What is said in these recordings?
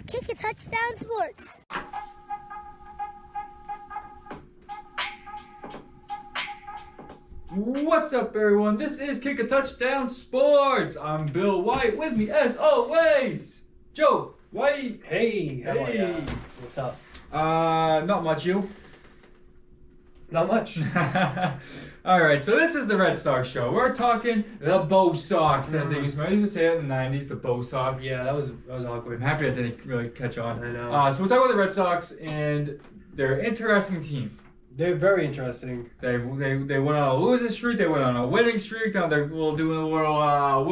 Kick a Touchdown Sports. What's up, everyone? This is Kick a Touchdown Sports. I'm Bill Whyte. With me, as always, Joe Whyte. Hey, how are ya? What's up? Not much, you? Not much. All right, so this is the Red Sox show. We're talking the Bo Sox, as they used to say it in the 90s, the Bo Sox. Yeah, that was awkward. I'm happy that didn't really catch on. I know. So we're talking about the Red Sox, and they're an interesting team. They're very interesting. They went on a losing streak. They went on a winning streak. Now they're doing a little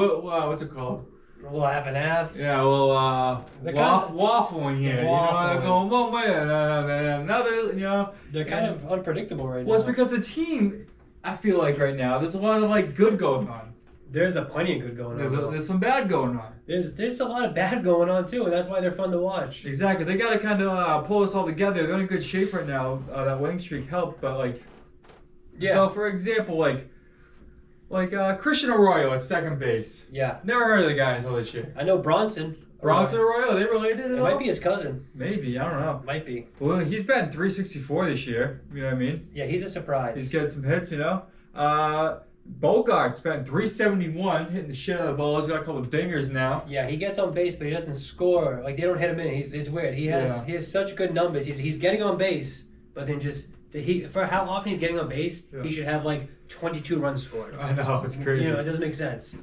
what's it called? A little half and half. Yeah, a little waffling here. You know, they're going one way and another. You know, They're kind of unpredictable right now. Well, it's because the team, I feel like right now, there's a lot of like good going on. There's plenty of good going on. There's some bad going on. There's a lot of bad going on too, and that's why they're fun to watch. Exactly. They got to kind of pull us all together. They're in good shape right now. That winning streak helped, but like, Yeah. So for example, like Christian Arroyo at second base. Yeah. Never heard of the guy until this year. I know Bronson. Arroyo, are they related at It all? might be his cousin. Maybe, I don't know. Might be. Well, he's batting 364 this year. You know what I mean? Yeah, he's a surprise. He's getting some hits, you know. Bogart's batting 371, hitting the shit out of the ball. He's got a couple of dingers now. Yeah, he gets on base, but he doesn't score. Like, they don't hit him in. It's weird. He has such good numbers. He's getting on base, but then for how often he's getting on base, he should have like 22 runs scored. I know, it's crazy. You know, it doesn't make sense.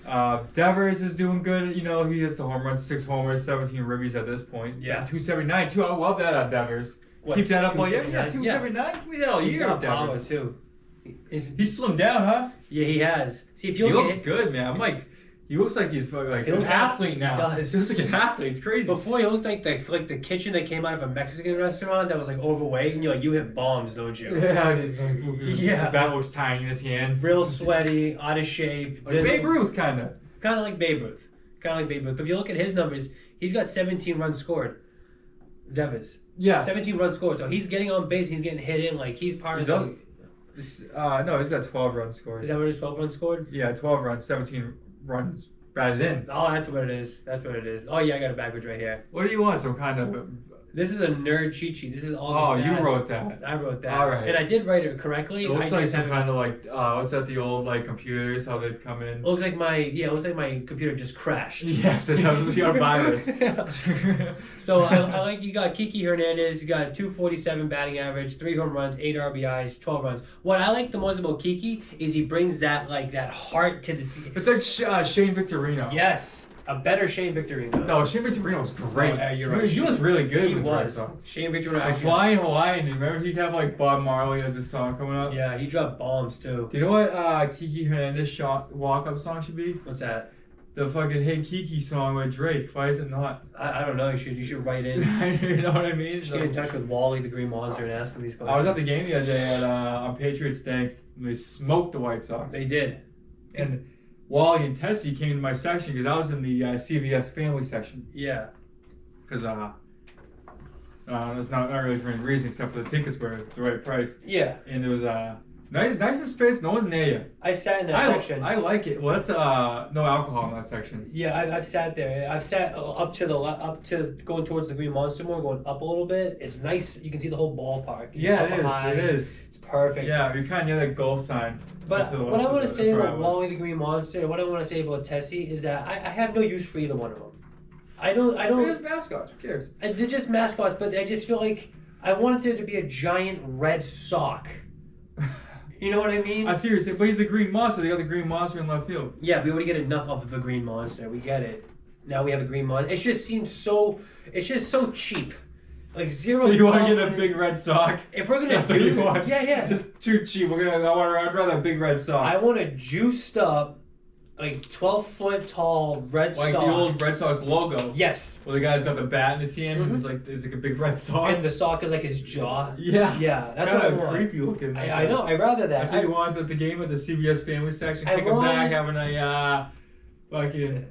Devers is doing good. You know, he has the home runs, 6 homers, 17 ribbies at this point. Yeah. 279 too. I love that on Devers. What, Keep that up all year. 279? Yeah, 279. Give me that all He's year, got power Devers. too. He's slimmed down, huh? Yeah, he has. See, if you He look looks good, man. I'm like, he looks like he's like He an looks athlete now. He does. He looks like an athlete. It's crazy. Before, he looked like the kitchen that came out of a Mexican restaurant that was like overweight, and you're like, you hit bombs, don't you? Yeah, Yeah. That looks tiny in his hand. Real sweaty, out of shape. Like Babe Ruth, kind of. Kind of like Babe Ruth. But if you look at his numbers, he's got 17 runs scored. Devers. Yeah. 17 runs scored. So he's getting on base. He's getting hit in. Like, he's part of the... No, he's got 12 runs scored. Is that what his 12 runs scored? Yeah, 12 runs, 17 runs batted in. Oh, that's what it is. Oh, yeah, I got it backwards right here. What do you want? Some kind of... This is a nerd cheat sheet. This is all the Oh, stats. you wrote that. I wrote that. All right. And I did write it correctly. It looks I like just some haven't- kind of like, what's that, the old like computers, how they'd come in. It looks like my computer just crashed. Yes, it does. You got a virus. So I like, you got Kiki Hernandez, you got 247 batting average, 3 home runs, 8 RBIs, 12 runs. What I like the most about Kiki is he brings that heart to the... It's like Shane Victorino. Yes. A better Shane Victorino. No, Shane Victorino was great. Oh, you're right. He was really good He with the Red was. Sox. Shane Victorino. The Flying Hawaiian, do you remember he'd have like Bob Marley as his song coming up? Yeah, he dropped bombs too. Do you know what Kiki Hernandez walk-up song should be? What's that? The fucking Hey Kiki song with Drake. Why is it not? I don't know. You should write in. You know what I mean? Just get in touch with Wally the Green Monster and ask him these questions. I was at the game the other day on Patriots Day. They smoked the White Sox. They did. And Wally and Tessie came to my section because I was in the CVS family section. Yeah. Because it's not really for any reason except for the tickets were the right price. Yeah. And there was nice in space. No one's near you. I sat in that section. I like it. Well, that's no alcohol in that section. Yeah, I've sat there. I've sat up to going towards the Green Monster more, going up a little bit. It's nice. You can see the whole ballpark. Yeah, it is. It's perfect. Yeah, you're kind of near that golf sign. But what I want to say about Wally the Green Monster, what I want to say about Tessie is that I have no use for either one of them. I don't. They're just mascots. Who cares? They're just mascots, but I just feel like I want there to be a giant red sock. You know what I mean? I see what you're saying, but he's a green monster. They got the green monster in left field. Yeah, we already get enough of the Green Monster. We get it. Now we have a Green Monster. It just seems so. It's just so cheap. Like zero. So you want to get a big red sock? If we're gonna That's what do, you want. yeah. It's too cheap. I'd rather a big red sock. I want a juiced up, like 12-foot tall red sock. Like the old Red Sox logo. Yes. Well, the guy's got the bat in his hand, and there's like a big red sock. And the sock is like his jaw. Yeah. Yeah, that's what I want. Creepy looking. I know. I'd rather that. That's what you want at the game at the CVS family section. Kicking back, having a fucking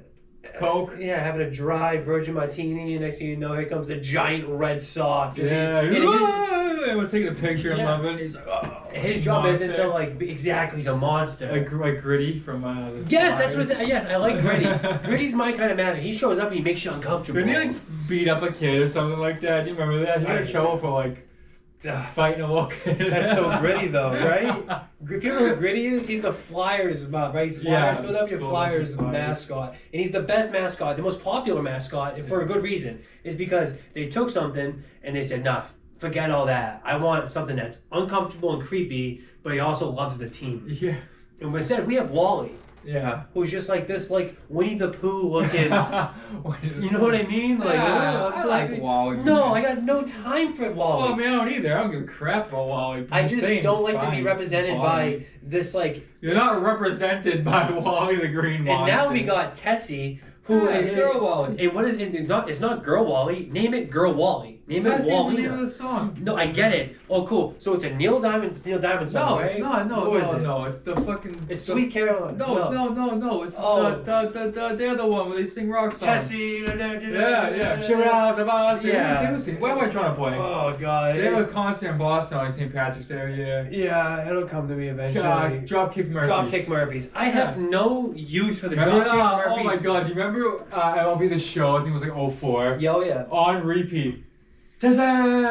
Coke. Yeah, having a dry virgin martini, and next thing you know, here comes the giant red sock. Yeah. And I was taking a picture and loving it. He's like, oh. his job isn't to Monster. like exactly. He's a monster. Like Gritty from the Yes, that's Flyers. what. Yes, I like Gritty. Gritty's my kind of master. He shows up and he makes you uncomfortable. Didn't he like beat up a kid or something like that? Do you remember that? He got in trouble for like fighting a little kid. That's so Gritty though, right? If you know who Gritty is, he's the Flyers, right? He's the Philadelphia Flyers mascot, and he's the best mascot, the most popular mascot, and for a good reason. Is because they took something and they said, "Nah, forget all that. I want something that's uncomfortable and creepy, but he also loves the team." Yeah. And instead, we have Wally, Yeah. who's just like this, like Winnie the Pooh looking. You know what I mean? Like, Yeah, I'm I just like Wally. No, I got no time for Wally. Oh man, I don't either. I don't give a crap about Wally. I just don't like to be Fine, represented Wally. by this like. You're not represented by Wally the Green Monster. And now we got Tessie, who is Girl Wally. And what is it? It's not Girl Wally. Name it Girl Wally. Name it Tessie's Wally. the name of the song. No, I get it. Oh, cool. So it's a Neil Diamond song, No, right? it's not. No, Who no, is it? no. It's the fucking. It's Sweet Caroline. No. It's Oh. the other one where they sing rock songs. Tessie. Yeah. Cheer out the boss. Yeah. What am I trying to play? Oh God. They have a concert in Boston on St. Patrick's Day every year. Yeah, it'll come to me eventually. Dropkick Murphys. Dropkick Murphys. I have no use for the Remember, Dropkick Murphys. oh my God, do you remember MLB The Show? I think it was like 04. Yeah, oh yeah. On repeat. That's probably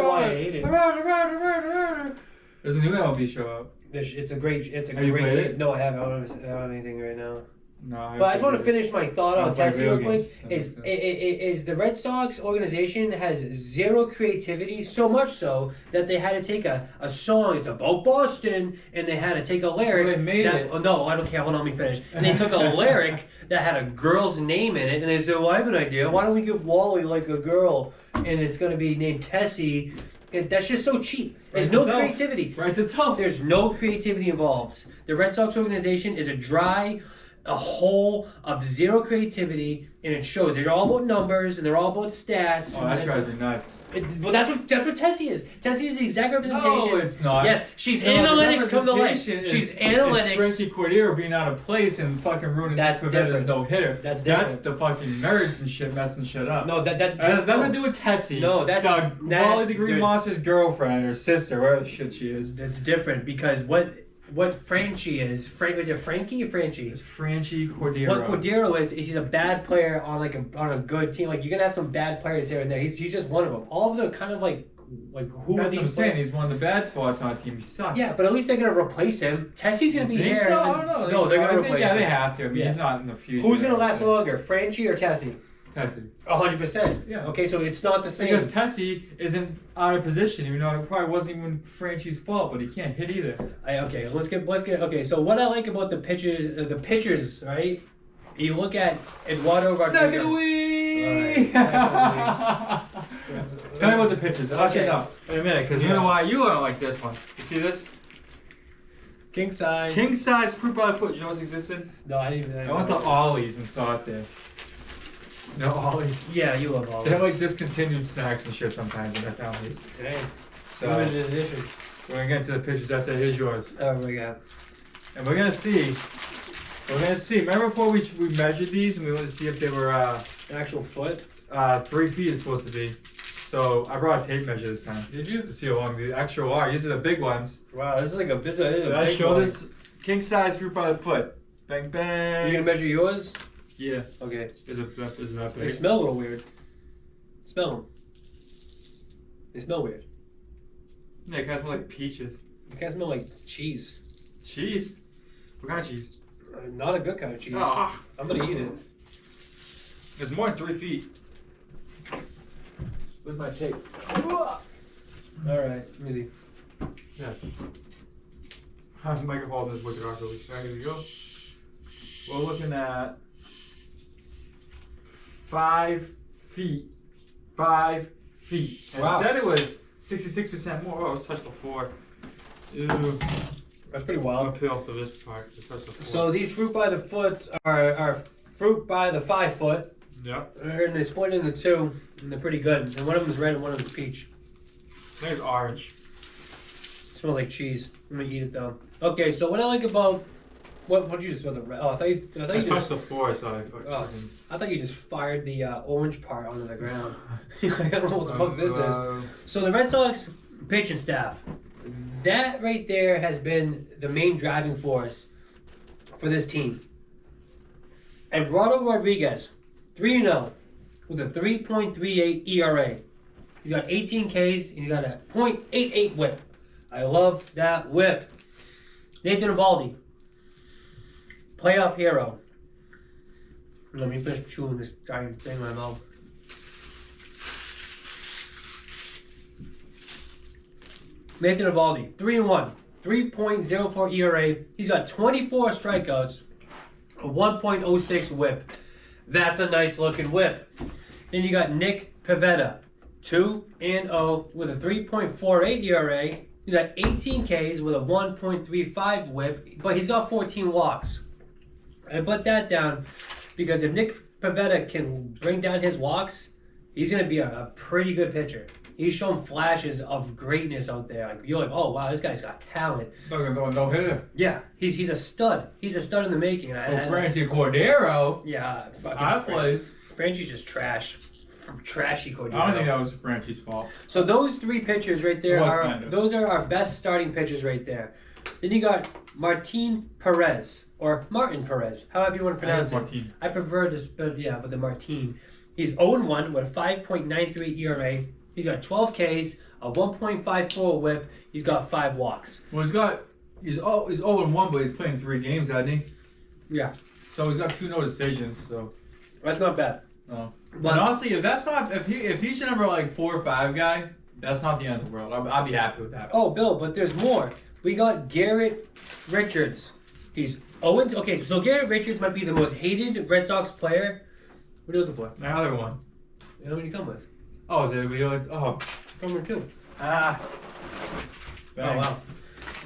why I hate it. There's a new MLB show out. It's a great. Have you played it? No, I haven't. I don't have anything right now. No. But I just want to finish my thought on Don't play Tessie video real quick. games. Is the Red Sox organization has zero creativity, so much so that they had to take a song, it's about Boston, and they had to take a lyric. Well, they made it. Oh, no, I don't care. Hold on, let me finish. And they took a lyric that had a girl's name in it, and they said, well, I have an idea. Why don't we give Wally like a girl, and it's going to be named Tessie? That's just so cheap. There's no creativity. Writes itself. There's no creativity involved. The Red Sox organization is a hole of zero creativity, and it shows. They're all about numbers and they're all about stats. Oh, that drives me nuts. Well, that's what Tessie is. Tessie is the exact representation. No, it's not. Yes, she's No, analytics come to life. representation She's is analytics. Frankie Cordero being out of place and fucking ruining That's different. no hitter. That's That's different. the fucking nerds and shit messing shit up. No, that's That has nothing to do with Tessie. No, that's Wally the Green Monster's girlfriend or sister, whatever the shit she is. That's different because what Franchi is is it Frankie or Franchi? It's Frankie Cordero. What Cordero is he's a bad player on a good team. Like you're gonna have some bad players here and there. He's just one of them. All of the kind of like who That's are these what I'm saying. players? He's one of the bad spots on the team. He sucks. Yeah, but at least they're gonna replace him. Tessie's gonna be Think here. so? I don't know. No, they're gonna I think, replace yeah, him. they have to. I mean, Yeah. he's not in the future. Who's gonna last longer, Franchi or Tessie? Tessie. 100%. Yeah. Okay, so it's not the same. Because Tessie isn't out of position, even though it probably wasn't even Franchie's fault, but he can't hit either. Okay, let's get. Okay, so what I like about the pitchers, right? You look at Eduardo Rodriguez. Stack it away! Alright, Tell me about the pitches. Okay. No, in a minute, because you know why you don't like this one. You see this? King size. King size fruit by the foot. You know what's existed? No, I didn't even. I went to Ollie's and saw it there. No, Ollie's. Yeah, you love all. They have like discontinued snacks and shit sometimes in that town. Hey, So limited edition. we're gonna get into the pitches after. Here's yours. Oh my god. And we're gonna see. Remember before we measured these and we wanted to see if they were An actual foot. 3 feet it's supposed to be. So I brought a tape measure this time. Did you? To see how long the actual are. These are the big ones. Wow, this is like a Did I big show one. this? King size fruit by the foot. Bang You bang. gonna measure yours? Yeah. Okay. Is it that They big? smell a little weird. Smell them. They smell weird. Yeah, it kind of smells like peaches. They kind of smell like cheese. Cheese? What kind of cheese? Not a good kind of cheese. Ah. I'm gonna eat it. It's more than 3 feet. With my tape. All right, easy. Yeah. How's the microphone this wicked awkwardly? There you go. We're looking at 5 feet. 5 feet. And Wow. it said it was 66% more. Oh, it's touched the floor. Ew. That's pretty I'm wild. gonna peel off to this part. It's touched the floor. So these fruit by the foots are fruit by the 5 foot, Yep. and they split into two, and they're pretty good. And one of them is red and one of them is peach. I think it's orange. It smells like cheese. I'm gonna eat it though. Okay, so what I like about what did you just throw the red? Oh, I thought you I just touched the floor, so I fucking. Oh. I thought you just fired the orange part onto the ground. I don't know what the fuck this is. So the Red Sox pitching staff. That right there has been the main driving force for this team. Eduardo Rodriguez, 3-0 with a 3.38 ERA. He's got 18 Ks and he's got a .88 whip. I love that whip. Nathan Eovaldi, playoff hero. Let me finish chewing this giant thing in my mouth. Nathan Eovaldi, 3-1, 3.04 ERA. He's got 24 strikeouts, a 1.06 whip. That's a nice looking whip. Then you got Nick Pivetta, 2-0 with a 3.48 ERA. He's got 18 Ks with a 1.35 whip, but he's got 14 walks. I put that down because if Nick Pivetta can bring down his walks, he's going to be a pretty good pitcher. He's shown flashes of greatness out there. Like, you're like, oh wow, this guy's got talent. No hitter. Yeah, he's a stud. He's a stud in the making. Francie Cordero. Yeah, High plays. Francie's just trash. Trashy Cordero. I don't think that was Francie's fault. So those three pitchers right there those are our best starting pitchers right there. Then you got Martin Perez or Martin Perez, however you want to pronounce it. Martin. I prefer to spell with the Martin. He's 0-1 with a 5.93 ERA. He's got 12 Ks, a 1.54 whip. He's got 5 walks. Well, he's 0-1, but he's playing 3 games, hasn't he? Yeah. So he's got 2 no decisions. So that's not bad. No. But honestly, if he's your number like 4 or 5 guy, that's not the end of the world. I'll be happy with that. Oh, Bill, but there's more. We got Garrett Richards. He's 0. Okay, so Garrett Richards might be the most hated Red Sox player. What are you looking for? My other one. How many you come with? Oh, there we go. Oh. Come with 2. Ah. Oh, wow.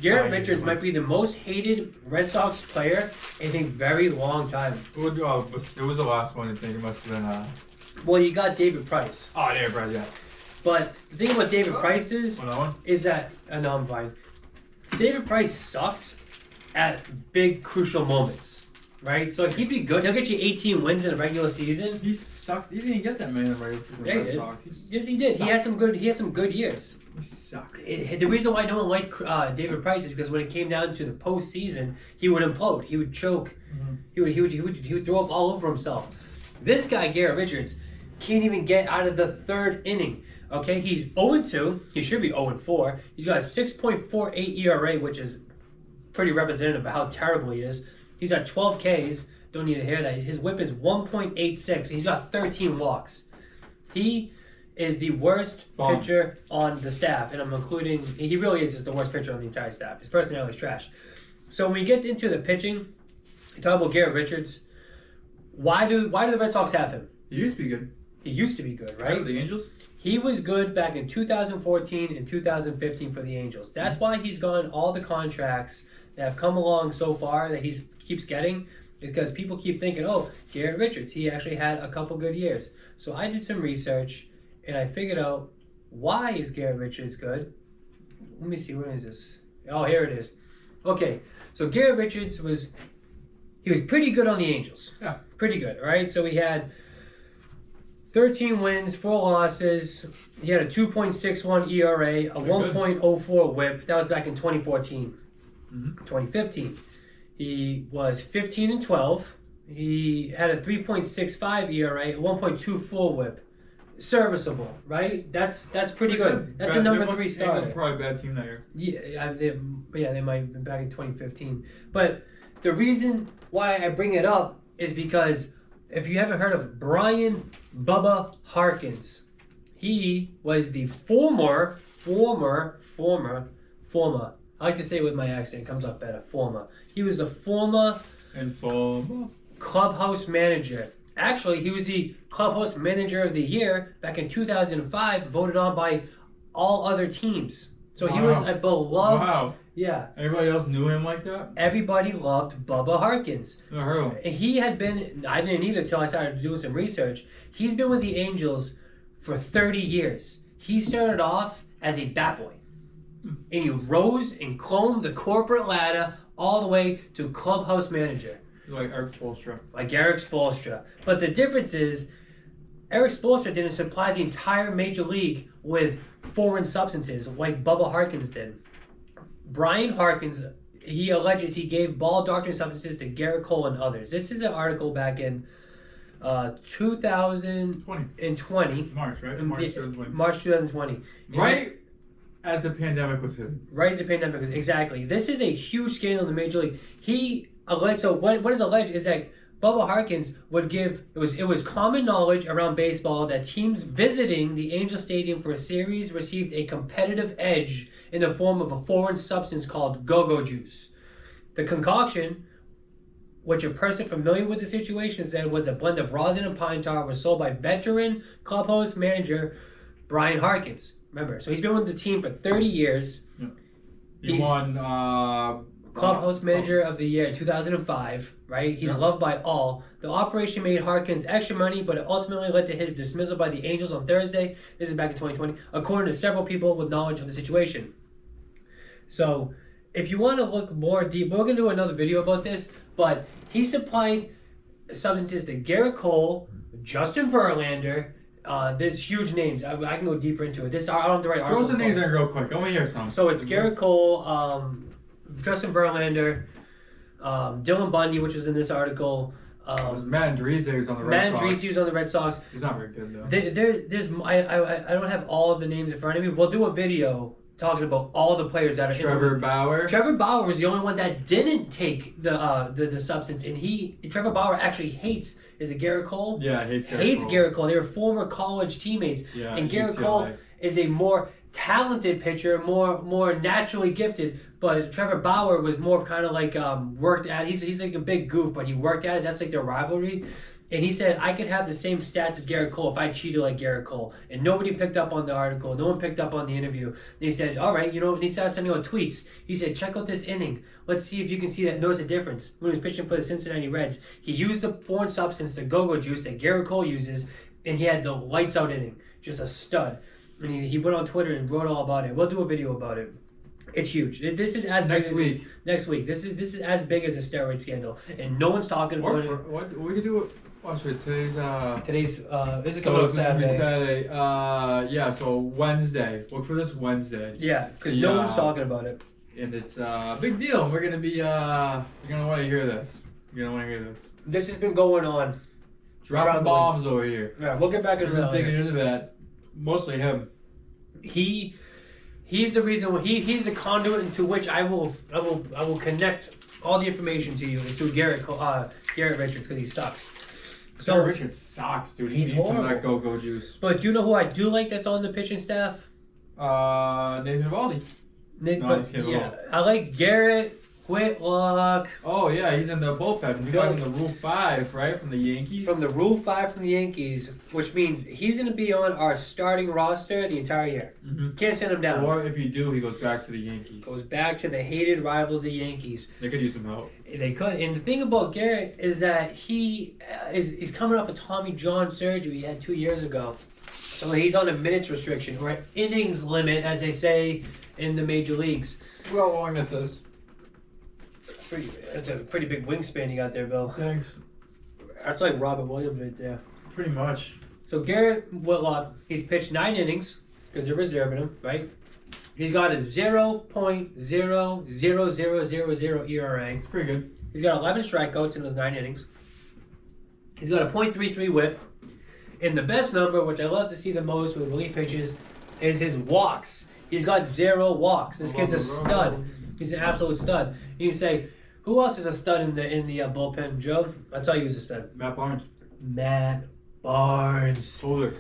Garrett Richards might be the most hated Red Sox player in a very long time. It was the last one, I think. It must have been... Well, you got David Price. Oh, David Price, yeah. But the thing about David Price is that... No, I'm fine. David Price sucked at big, crucial moments. Right? So he'd be good. He'll get you 18 wins in a regular season. He sucked. He didn't get that many in the regular season. Yeah, he did. Yes, he did. He had some good years. He sucked. The reason why no one liked David Price is because when it came down to the postseason, he would implode. He would choke. Mm-hmm. He would throw up all over himself. This guy, Garrett Richards, can't even get out of the 3rd inning. Okay, he's 0-2. He should be 0-4. He's got a 6.48 ERA, which is pretty representative of how terrible he is. He's got 12 Ks. Don't need to hear that. His whip is 1.86. He's got 13 walks. He is the worst pitcher on the staff, and I'm including. He really is just the worst pitcher on the entire staff. His personality is trash. So when we get into the pitching, you talk about Garrett Richards. Why do the Red Sox have him? He used to be good. He used to be good, right? The Angels? He was good back in 2014 and 2015 for the Angels. That's why he's gotten all the contracts that have come along so far that he keeps getting, is because people keep thinking, oh, Garrett Richards, he actually had a couple good years. So I did some research, and I figured out why is Garrett Richards good. Let me see, where is this? Oh, here it is. Okay, so Garrett Richards was pretty good on the Angels. Yeah. Pretty good, right? So he had 13 wins, 4 losses. He had a 2.61 ERA, a 1.04 whip. That was back in 2014. 2015. He was 15-12. He had a 3.65 ERA, a 1.24 whip. Serviceable, right? That's pretty good. That's a number 3 starter. Angels probably a bad team that year. Yeah, they might have been back in 2015. But the reason why I bring it up is because if you haven't heard of Brian Bubba Harkins, he was the former, I like to say it with my accent, it comes up better, He was the former clubhouse manager. Actually, he was the clubhouse manager of the year back in 2005, voted on by all other teams. So he was a beloved. Wow. Yeah. Everybody else knew him like that? Everybody loved Bubba Harkins. I heard him. He had been, I didn't either until I started doing some research. He's been with the Angels for 30 years. He started off as a bat boy. And he rose and climbed the corporate ladder all the way to clubhouse manager. Like Eric Spoelstra. Like Eric Spoelstra. But the difference is, Eric Spoelstra didn't supply the entire major league with foreign substances like Bubba Harkins did. Brian Harkins, he alleges he gave ball-doctoring substances to Garrett Cole and others. This is an article back in 2020. March, right? March 2020. March 2020. Right as the pandemic was hitting. Right as the pandemic was, exactly. This is a huge scandal in the Major League. He alleged, so what is alleged is that Bubba Harkins would give, it was common knowledge around baseball that teams visiting the Angel Stadium for a series received a competitive edge in the form of a foreign substance called go-go juice. The concoction, which a person familiar with the situation said was a blend of rosin and pine tar, was sold by veteran clubhouse manager Brian Harkins. Remember, so he's been with the team for 30 years. Yeah. He won clubhouse manager of the year in 2005, right? He's loved by all. The operation made Harkins extra money, but it ultimately led to his dismissal by the Angels on Thursday. This is back in 2020, according to several people with knowledge of the situation. So, if you want to look more deep, we're going to do another video about this, but he supplied substances to Garrett Cole, Justin Verlander. There's huge names. I can go deeper into it. I don't have the right article. Throw the names in real quick. I want to hear some. So it's Garrett Cole, Justin Verlander, Dylan Bundy, which was in this article. It was Matt Andriese who's on the Red Sox. Matt Andriese was on the Red Sox. He's not very good though. I don't have all of the names in front of me. We'll do a video talking about all the players that are Trevor Bauer. Trevor Bauer was the only one that didn't take the substance, and Trevor Bauer actually hates. Is it Garrett Cole? Yeah, hates Garrett Cole. Garrett Cole. They were former college teammates. Yeah, and Garrett UCLA. Cole is a more talented pitcher, more naturally gifted. But Trevor Bauer was more kind of like worked at. He's like a big goof, but he worked at it. That's like their rivalry. And he said, I could have the same stats as Garrett Cole if I cheated like Garrett Cole. And nobody picked up on the article. No one picked up on the interview. And he said, all right, and he started sending out tweets. He said, check out this inning. Let's see if you can see that. Notice a difference. When he was pitching for the Cincinnati Reds, he used the foreign substance, the go-go juice that Garrett Cole uses, and he had the lights out inning. Just a stud. And he went on Twitter and wrote all about it. We'll do a video about it. It's huge. This is as big as next week. This is as big as a steroid scandal, and no one's talking about it. What we could do? Today's this is coming out Saturday. Yeah, so Wednesday. Look for this Wednesday. Yeah, because no one's talking about it. And it's a big deal. We're gonna be you're gonna want to hear this. You're gonna want to hear this. This has been going on. Dropping bombs over here. Yeah, we'll get back into that. Digging into that. Mostly him. He's the reason. He's the conduit into which I will connect all the information to you. Is through Garrett Richards, because he sucks. So Garrett Richards sucks, dude. He needs some of that go-go juice. But do you know who I do like that's on the pitching staff? Nathan Eovaldi. I like Garrett Whitlock. Oh yeah, he's in the bullpen. He's in the Rule 5, right, from the Yankees. From the Rule 5 from the Yankees, which means he's going to be on our starting roster the entire year. Mm-hmm. Can't send him down. Or if you do, he goes back to the Yankees. Goes back to the hated rivals, the Yankees. They could use some help. They could. And the thing about Garrett is that he's coming off a Tommy John surgery he had 2 years ago. So he's on a minutes restriction, or an innings limit, as they say in the major leagues. Well, how long this is? That's a pretty big wingspan you got there, Bill. Thanks. That's like Robert Williams right there. Pretty much. So Garrett Whitlock, he's pitched 9 innings because they're reserving him, right? He's got a 0.00000 ERA. Pretty good. He's got 11 strikeouts in those 9 innings. He's got a .33 WHIP. And the best number, which I love to see the most with relief pitches, is his walks. He's got 0 walks. This kid's a stud. He's an absolute stud. You can say, who else is a stud in the bullpen, Joe? I'll tell you who's a stud. Matt Barnes. Matt Barnes. Older.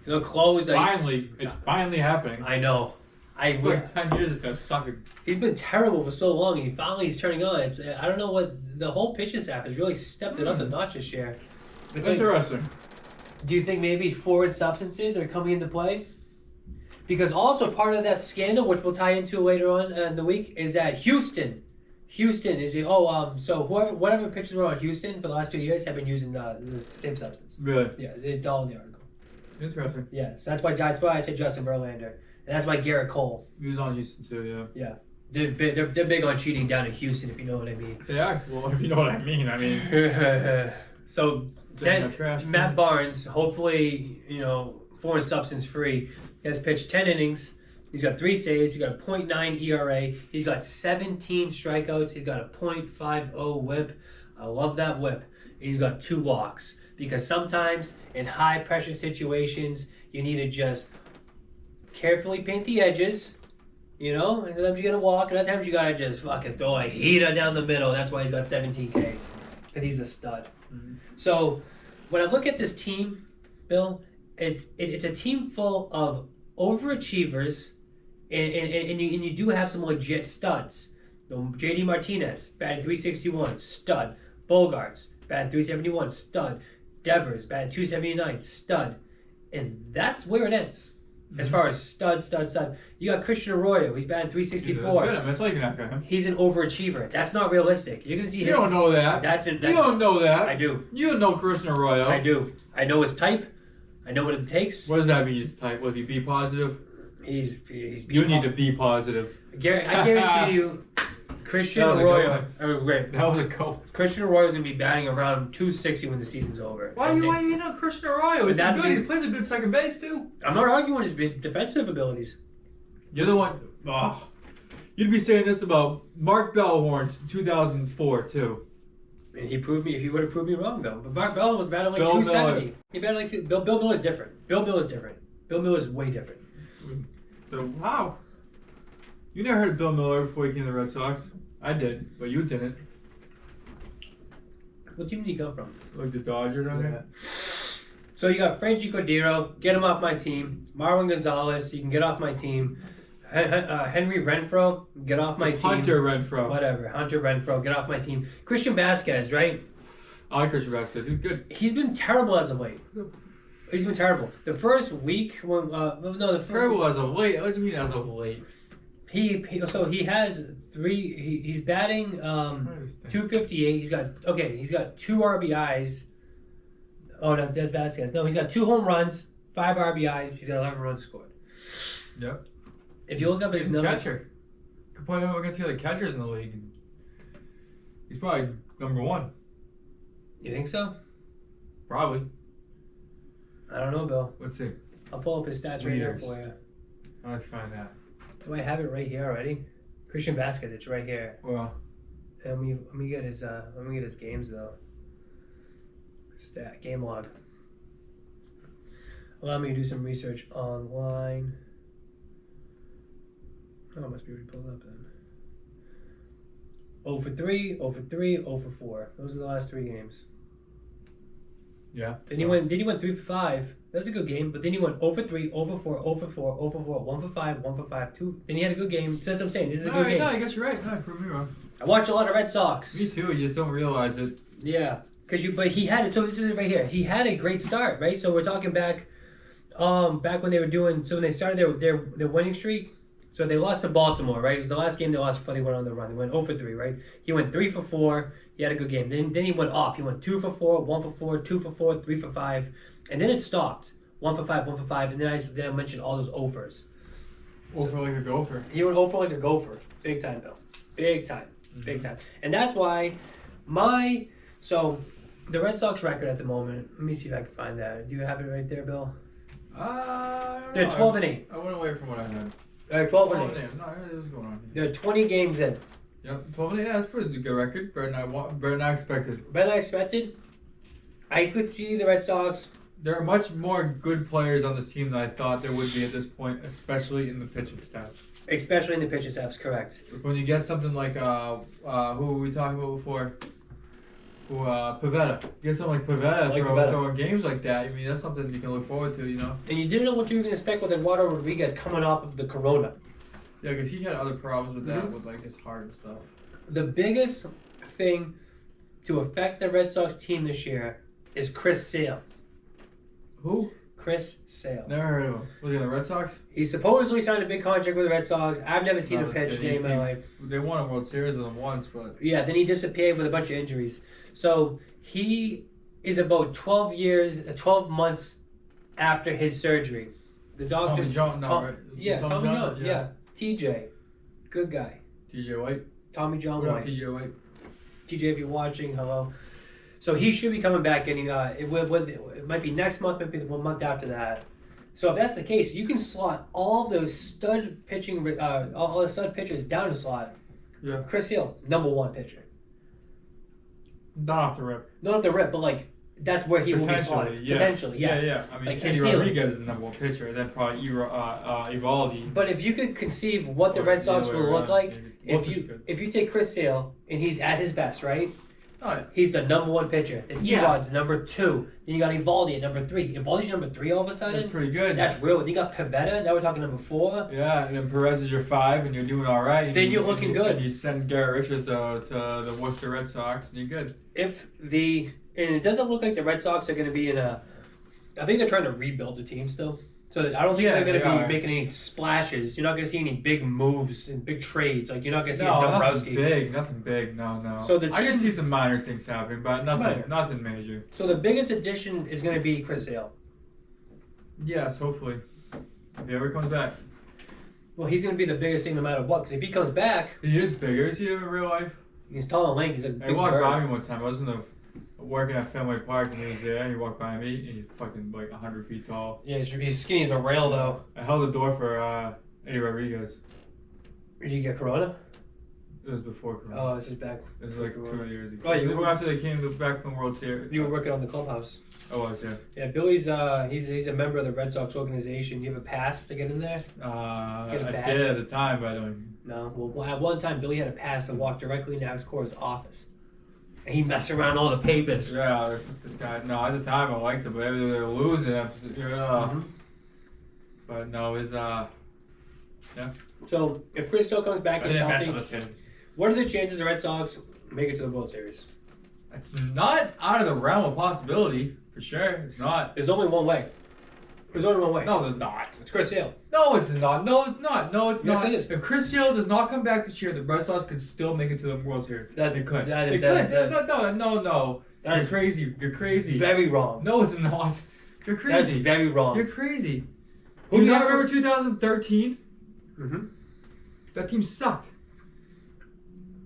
The close. Finally, it's finally happening. I know. For 10 years, this guy's sucking. He's been terrible for so long, and he's turning on. I don't know what the whole pitching staff has really stepped it up a notch this year. It's interesting. Do you think maybe foreign substances are coming into play? Because also part of that scandal, which we'll tie into later on in the week, is that Houston is so whatever pitchers were on Houston for the last 2 years have been using the same substance. Really? Yeah, it's all in the article. Interesting. Yeah, so that's why I said Justin Verlander, and that's why Garrett Cole. He was on Houston too, yeah. Yeah, they're big on cheating down in Houston, if you know what I mean. Yeah, well, if you know what I mean, So Matt Barnes, hopefully, foreign substance free, has pitched 10 innings. He's got 3 saves. He's got a .9 ERA. He's got 17 strikeouts. He's got a .50 WHIP. I love that WHIP. He's got 2 walks because sometimes in high pressure situations you need to just carefully paint the edges. You know, and sometimes you gotta walk, and other times you gotta just fucking throw a heater down the middle. That's why he's got 17 Ks, because he's a stud. Mm-hmm. So when I look at this team, Bill, it's a team full of overachievers, and you do have some legit studs. J.D. Martinez, batting .361, stud. Bogarts, batting .371, stud. Devers, batting .279, stud. And that's where it ends. As far as stud. You got Christian Arroyo, he's batting .364. That's all you can ask him. He's an overachiever. That's not realistic. You're going to see You don't know that. You don't know that. I do. You don't know Christian Arroyo. I do. I know his type. I know what it takes. What does that mean, his type? Was he B positive? He's You need to be positive. I guarantee you, Christian Arroyo. Great. That was a goal. Christian Arroyo is going to be batting around .260 when the season's over. Why are you know Christian Arroyo? He's good. He plays a good second base too. I'm not arguing his defensive abilities. You're the one. You'd be saying this about Mark Bellhorn 2004 too. And he proved me. If he would have proved me wrong though, but Mark Bell was batting like .270. He batted like Bill Miller's different. Bill Miller's different. Bill Miller's way different. Wow. You never heard of Bill Miller before he came to the Red Sox? I did, but you didn't. What team did he come from? Like the Dodgers, I think. Yeah. So you got Franchi Cordero, get him off my team. Marwin Gonzalez, you can get off my team. Henry Renfroe, get off my team. Hunter Renfroe. Whatever. Hunter Renfroe, get off my team. Christian Vasquez, right? I like Christian Vasquez. He's good. He's been terrible as of late. He's been terrible. The first week, terrible as of late. What do you mean as of late? He has 3. He's batting 258. He's got 2 RBIs. Oh no, that's Vasquez. No, he's got 2 home runs, 5 RBIs. He's got 11 runs scored. Yep. If you look up his numbers, catcher. Could play him against the other catchers in the league. He's probably number 1. You think so? Probably. I don't know, Bill. Let's see. I'll pull up his stats right now for you. I'll find that. Do I have it right here already? Christian Vasquez, it's right here. Well. Let me get his games though. Game log. Allow me to do some research online. Oh, it must be already pulled up then. 0 for 3, 0 for 3, 0 for 4. Those are the last 3 games. Yeah. Then he went 3 for 5. That's a good game. But then he went 0 for 3, 0 for 4, 0 for 4, 0 for 4, 1 for 5, 1 for 5, 2. Then he had a good game. So that's what I'm saying. This is a good game. No, I guess you're right. No, prove me wrong. I watch a lot of Red Sox. Me too. You just don't realize it. Yeah. But he had it. So this is it right here. He had a great start, right? So we're talking back when they were doing. So when they started their winning streak. So they lost to Baltimore, right? It was the last game they lost before they went on the run. They went 0 for 3, right? He went 3 for 4. He had a good game. Then he went off. He went 2 for 4, 1 for 4, 2 for 4, 3 for 5. And then it stopped. 1 for 5, 1 for 5. And then I mentioned all those offers. Over like a gopher. He went over like a gopher. Big time, though. Big time. Mm-hmm. Big time. And that's why so the Red Sox record at the moment, let me see if I can find that. Do you have it right there, Bill? They're 12-8. I went away from what I had. They're 12-8. No, what's going on here? They're 20 games in. Yep, 12-8. Yeah, that's pretty good record. Better than I expected. Better than I expected. I could see the Red Sox. There are much more good players on this team than I thought there would be at this point, especially in the pitching staff. Especially in the pitching staffs, correct. When you get something like who were we talking about before? Pivetta. You get something like Pivetta throwing games like that. I mean, that's something you can look forward to, you know. And you didn't know what you were going to expect with Eduardo Rodriguez coming off of the Corona. Yeah, because he had other problems with that, with like his heart and stuff. The biggest thing to affect the Red Sox team this year is Chris Sale. Who? Chris Sale. Never heard of him. Was he on the Red Sox? He supposedly signed a big contract with the Red Sox. I've never seen him pitch a day in my life. They won a World Series with him once, but... Yeah, then he disappeared with a bunch of injuries. So he is about 12 months after his surgery. The doctors... Tommy John, Yeah, Tommy John. Yeah. TJ. Good guy. TJ White. Tommy John What White. up, TJ White? TJ, if you're watching, hello. So he should be coming back. It might be next month, might be the 1 month after that. So if that's the case, you can slot all those stud pitching, all the stud pitchers down the slot. Yeah. Chris Hill, #1 pitcher. Not off the rip. Not off the rip, but like that's where he will be slotted. Yeah. Potentially, yeah. Yeah. I mean, Like Andy his ceiling. Rodriguez is the #1 pitcher. Then probably Evaldi. But if you could conceive what the Red Sox will look like, Wolf is good. if you take Chris Sale and he's at his best, right? Oh, yeah. He's the #1 pitcher. Then Yeah. Erod's #2. Then you got Evaldi at #3. Evaldi's #3 all of a sudden. That's pretty good. That's real. Then you got Pivetta. Now we're talking #4. Yeah, and then Perez is your 5, and you're doing all right. Then you're looking good. And you send Garrett Richards to the Worcester Red Sox, and you're good. And it doesn't look like the Red Sox are going to be in a. I think they're trying to rebuild the team still. So I don't think they're going to be making any splashes. You're not going to see any big moves and big trades. Like you're not going to see a Dombrowski. Nothing big. No. So the I can team- see some minor things happening, but nothing major. So the biggest addition is going to be Chris Sale. Yes, hopefully. If he ever comes back. Well, he's going to be the biggest thing no matter what. Because if he comes back, He is bigger. Is he in real life? he's tall and lanky. He's a I big walked bird. by me one time. I was working at Fenway Park, and he was there, and he walked by me, and he's fucking like 100 feet tall. Yeah, he's skinny as a rail though. I held the door for Eddie Rodriguez. Did you get Corona? It was before Corona. Oh, this is back. It was like 2 years ago. Oh, you This is were- after they came back from the World Series. You were working on the clubhouse. I was, yeah. Yeah, Billy's he's a member of the Red Sox organization. You have a pass to get in there? I Get a did badge? at the time, but I don't. No. Well, at one time, Billy had a pass to walk directly into Alex Cora's office. And he messed around all the papers. Yeah, this guy. No, at the time I liked him, but they were losing. But no, yeah. So, if Chris still comes back I and didn't healthy, mess with him. what are the chances the Red Sox make it to the World Series? It's not out of the realm of possibility, for sure. It's not. There's only one way. There's only one way. No, there's not. It's Chris Sale. No, it's not. No, it's not. No, it's Yes, not. it is. If Chris Hill does not come back this year, the Red Sox could still make it to the World Series. They could. They could. No. That You're is crazy. You're crazy. very wrong. No, it's not. You're That's crazy. very wrong. You're crazy. Who Do do you you not have- remember 2013? Mm-hmm. That team sucked.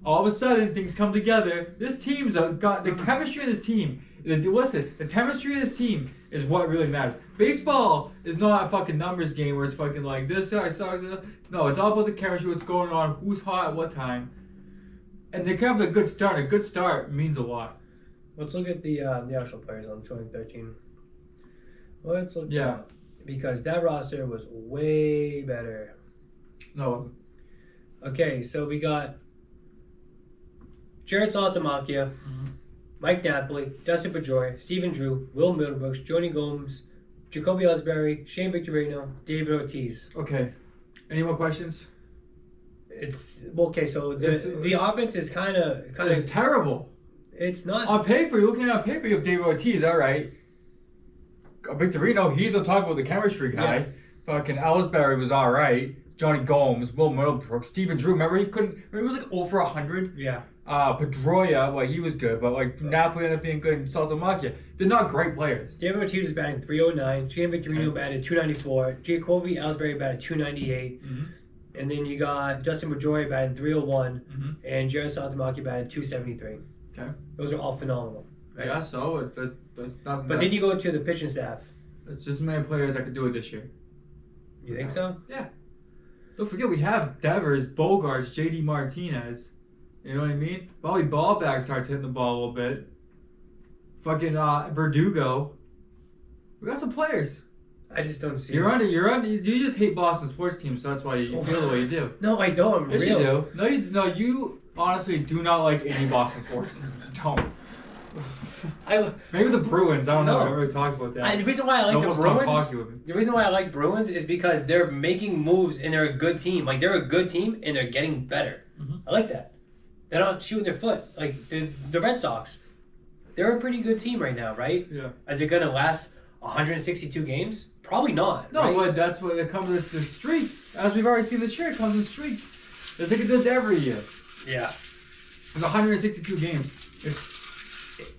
All of a sudden, things come together. This team's got the chemistry of this team. Listen, the chemistry of this team is what really matters. Baseball is not a fucking numbers game where it's fucking like this guy sucks. No, it's all about the chemistry, what's going on, who's hot at what time. And they come with a good start. A good start means a lot. Let's look at the actual players on 2013. Let's look. Yeah. Because that roster was way better. No, it wasn't. Okay, so we got Jared Saltalamacchia, Mike Napoli, Dustin Pedroia, Stephen Drew, Will Middlebrooks, Johnny Gomes, Jacoby Ellsbury, Shane Victorino, David Ortiz. Okay. Any more questions? It's okay. So the offense is kind of It's terrible. It's not. On paper, you're looking at on paper, you have David Ortiz, all right. Victorino, he's on top of the chemistry guy. Yeah. Fucking Ellsbury was all right. Johnny Gomes, Will Middlebrooks, Stephen Drew. Remember he was like over 100. Yeah. Pedroia, well, he was good, but like Napoli ended up being good. And Saltalamacchia, they're not great players. David Ortiz is batting .309. Shane Victorino batted .294. Jacoby Ellsbury batted .298. Mm-hmm. And then you got Dustin Pedroia batted .301. And Jared Saltalamacchia batted .273. Okay. Those are all phenomenal. Right? Yeah, so that's nothing. But then you go to the pitching staff. It's just as many players that could do it this year. You think so? Yeah. Don't forget we have Devers, Bogarts, JD Martinez. You know what I mean? Bobby Ballback starts hitting the ball a little bit. Fucking Verdugo. We got some players. I just don't see. You're under. You just hate Boston sports teams, so that's why you feel the way you do. No, I don't. I'm Yes, real. you do. No, you honestly do not like any Boston sports teams. You don't. Maybe the Bruins. I don't know. No. I never really talked about that. The reason why I like Almost the don't Bruins. talk with me. The reason why I like Bruins is because they're making moves and they're a good team. Like they're a good team and they're getting better. Mhm. I like that. They're not shooting their foot like the Red Sox. They're a pretty good team right now, right? Yeah. Is it gonna last 162 games? Probably not. No, right? but that's what it comes with the streaks. As we've already seen this year, it comes in streaks. It's like it does every year. Yeah. It's 162 games. It's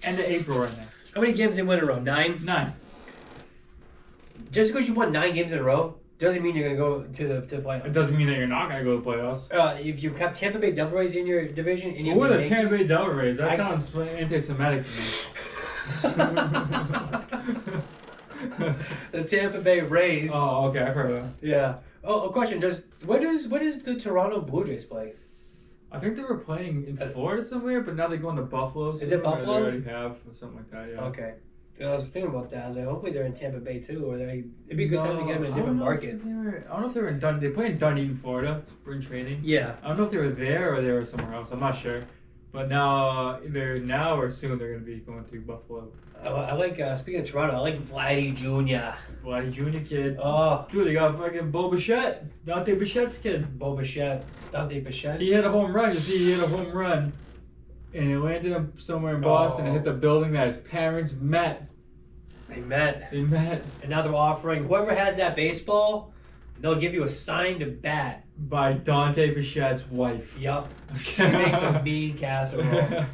end of April right now. How many games they win in a row? 9? 9. Just because you won 9 games in a row doesn't mean you're gonna go to the playoffs. It doesn't mean that you're not going to go to the playoffs. If you have Tampa Bay Devil Rays in your division and you What are the Tampa Bay Devil Rays? That I- sounds anti-Semitic to me. The Tampa Bay Rays. Oh, okay, I've heard of that. Yeah. Oh, a question. What does the Toronto Blue Jays play? I think they were playing in Florida somewhere, but now they're going to Buffalo. Is it Buffalo? They already have or something like that. Yeah. Okay. I was thinking about that. I was like, hopefully they're in Tampa Bay too, or it'd be a good time to get them in a different market. I don't know if they were in Dundee. They play in Dunedin, Florida. Spring training. Yeah. I don't know if they were there or they were somewhere else. I'm not sure. But now, either now or soon, they're going to be going to Buffalo. I like, speaking of Toronto, I like Vladdy Jr. Vladdy Jr. kid. Oh. Dude, they got fucking Bo Bichette. Dante Bichette's kid. Bo Bichette. Dante Bichette. He hit a home run. You see, he hit a home run. And it landed up somewhere in Boston and hit the building that his parents met. They met. And now they're offering, whoever has that baseball, they'll give you a signed bat. By Dante Bichette's wife. Yup. She makes a mean casserole.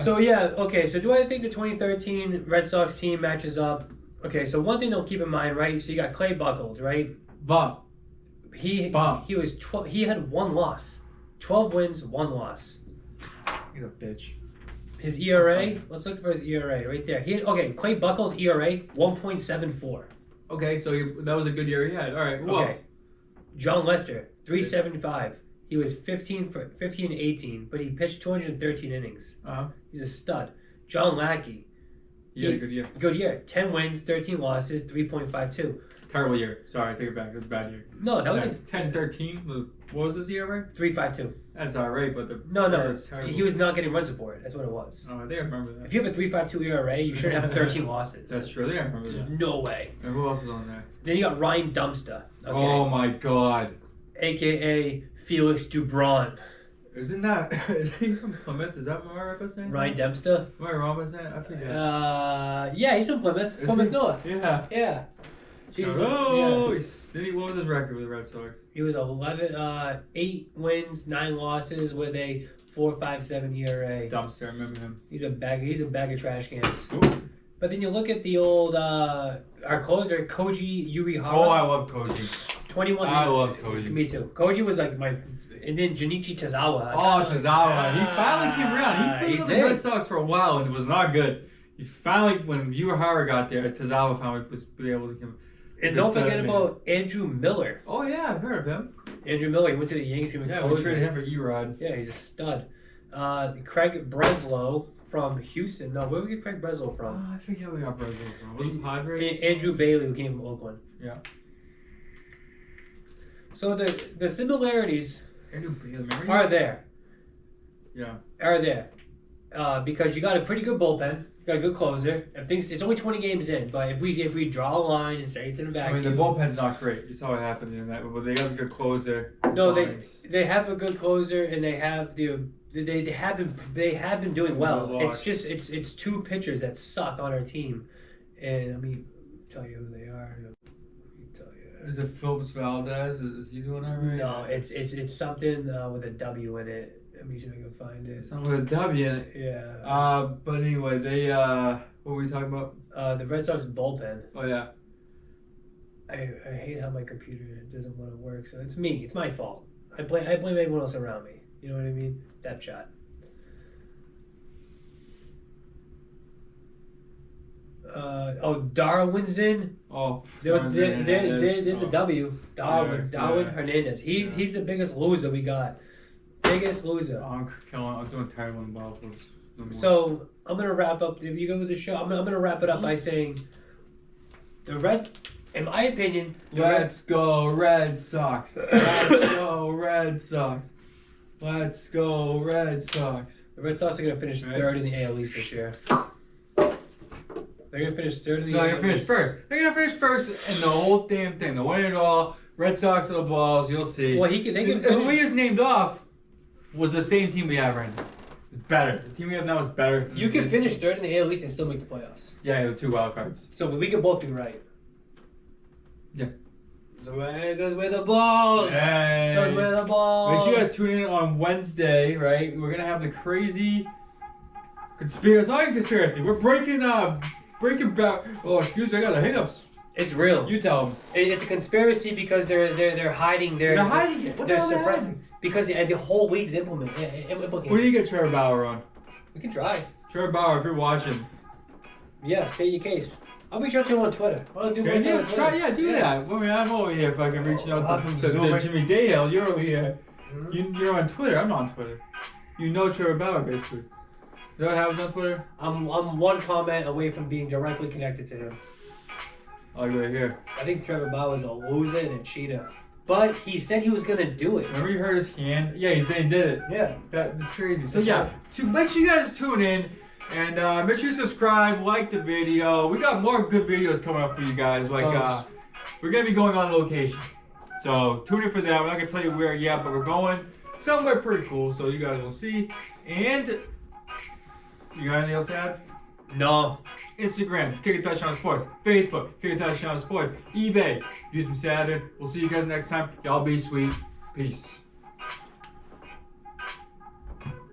So yeah, okay, so do I think the 2013 Red Sox team matches up? Okay, so one thing to keep in mind, right? So you got Clay Buchholz, right? Bump. He had 1 loss. 12 wins, 1 loss. He's a bitch. His ERA, let's look for his ERA right there. Clay Buchholz' ERA, 1.74. Okay, so that was a good year he had. All right, who else? John Lester, 375. He was 15 and 18, but he pitched 213 innings. He's a stud. John Lackey. He had a good year. Good year. 10 wins, 13 losses, 3.52. Terrible year. Sorry, I take it back. It was a bad year. No, that was 10-13. What was his ERA? 3.52. That's all right, but no, he was not getting run support. That's what it was. Oh, I think I remember that. If you have a 3.52 ERA, you shouldn't have 13 losses. That's true. I think I remember There's that. no way. And who else was on there? Then you got Ryan Dumpster. Okay? Oh my God. AKA Felix Dubron. Isn't that? Is he from Plymouth? Is that what my record saying? Ryan Dempster. Am I wrong with that? I forget. Yeah, he's from Plymouth. Plymouth North. Yeah. Yeah. What was his record with the Red Sox? He was 8 wins, 9 losses with a 4.57 ERA. Dumpster, I remember him. He's a bag of trash cans. Ooh. But then you look at the old our closer, Koji Urihara. Oh, I love Koji. 21. I love Koji. Me too. Koji was like my. And then Junichi Tazawa. Oh, Tazawa. He finally came around. He played with the Red Sox for a while and it was not good. He finally, when Urihara got there, Tazawa finally was able to come. And don't forget about Andrew Miller. Oh, yeah, I've heard of him. Andrew Miller, he went to the Yankees. We traded him for E-Rod. Yeah, he's a stud. Craig Breslow from Houston. No, where did we get Craig Breslow from? I forget where we got Breslow from. Was it Padres? Andrew Bailey, who came from Oakland. Yeah. So the similarities are there. Yeah. Are there. Because you got a pretty good bullpen. You got a good closer. It's only 20 games in, but if we draw a line and say it's in the back. I mean, the bullpen's not great. You saw what happened in that, but they got a good closer. No, they have a good closer, and they have they have been doing well. It's just it's 2 pitchers that suck on our team, and let me tell you who they are. Is it Phillips Valdez? Is he doing that right? No, it's something with a W in it. Let me see if I can find it. Something with a W in it. Yeah. But anyway, they what were we talking about? The Red Sox bullpen. Oh yeah. I hate how my computer doesn't want to work. So it's me. It's my fault. I blame everyone else around me. You know what I mean? Depth shot. Darwin's in. Oh, there's a W. Darwin Hernandez. He's the biggest loser we got. Biggest loser. I'm doing terrible in ball. So I'm gonna wrap up. If you go with the show, I'm gonna wrap it up by saying in my opinion, let's go Red Sox. Let's go Red Sox. Let's go Red Sox. The Red Sox are gonna finish third in the AL East this year. They're gonna finish third in the AL East. They're gonna finish first. They're gonna finish first in the whole damn thing. They'll win it all. Red Sox are the balls. You'll see. Well, they can. Who we just named off was the same team we have right now. It's better. The team we have now is better. You can finish third in the AL East and still make the playoffs. Yeah, the 2 wild cards. So we can both be right. Yeah. So it goes with the balls. Hey. Goes with the balls. Make sure you guys tune in on Wednesday, right? We're gonna have the crazy conspiracy. Not even conspiracy. We're breaking back. Oh, excuse me, I got the hiccups. It's real. You tell them. It's a conspiracy because they're hiding. They're hiding it. What they're the hell suppressing because the whole league's implicated. When do you get Trevor Bauer on? We can try. Trevor Bauer, if you're watching. Yeah, state your case. I'll reach out to him on Twitter. I'll do Can you try? Yeah, do that. I mean, I'm over here fucking reaching out to Jimmy Dale. You're over here. You're on Twitter. I'm not on Twitter. You know Trevor Bauer, basically. Is that what happens on Twitter? I'm one comment away from being directly connected to him. Oh, you're right here. I think Trevor Bauer's a loser and a cheater. But he said he was gonna do it. Remember you hurt his hand? Yeah, he did it. Yeah. That's crazy. So yeah, make sure you guys tune in and make sure you subscribe, like the video. We got more good videos coming up for you guys. Like we're gonna be going on location. So tune in for that. We're not gonna tell you where yet, but we're going somewhere pretty cool. So you guys will see. And you got anything else to add? No. Instagram, Kick a Touchdown Sports. Facebook, Kick a Touchdown Sports. eBay, Views from Saturday. We'll see you guys next time. Y'all be sweet. Peace.